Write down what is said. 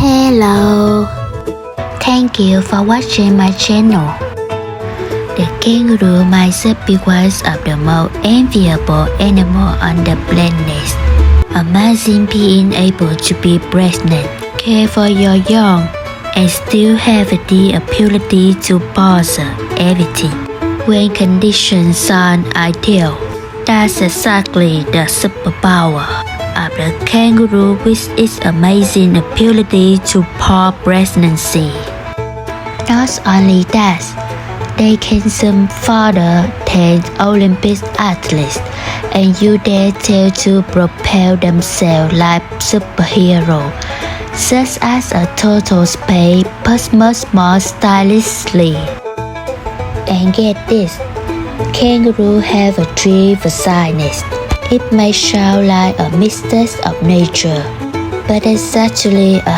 Hello, thank you for watching my channel. The kangaroo might be one of the most enviable animals on the planet. Amazing being able to be pregnant, care for your young, and still have the ability to bother everything when conditions are ideal. That's exactly the superpower of the kangaroo with its amazing ability to pause pregnancy. Not only that, they can swim farther than Olympic athletes and use their tail to propel themselves like superheroes, such as a total space but much more stylishly. And get this, kangaroos have three vaginas. It may sound like a mistake of nature, but it's actually a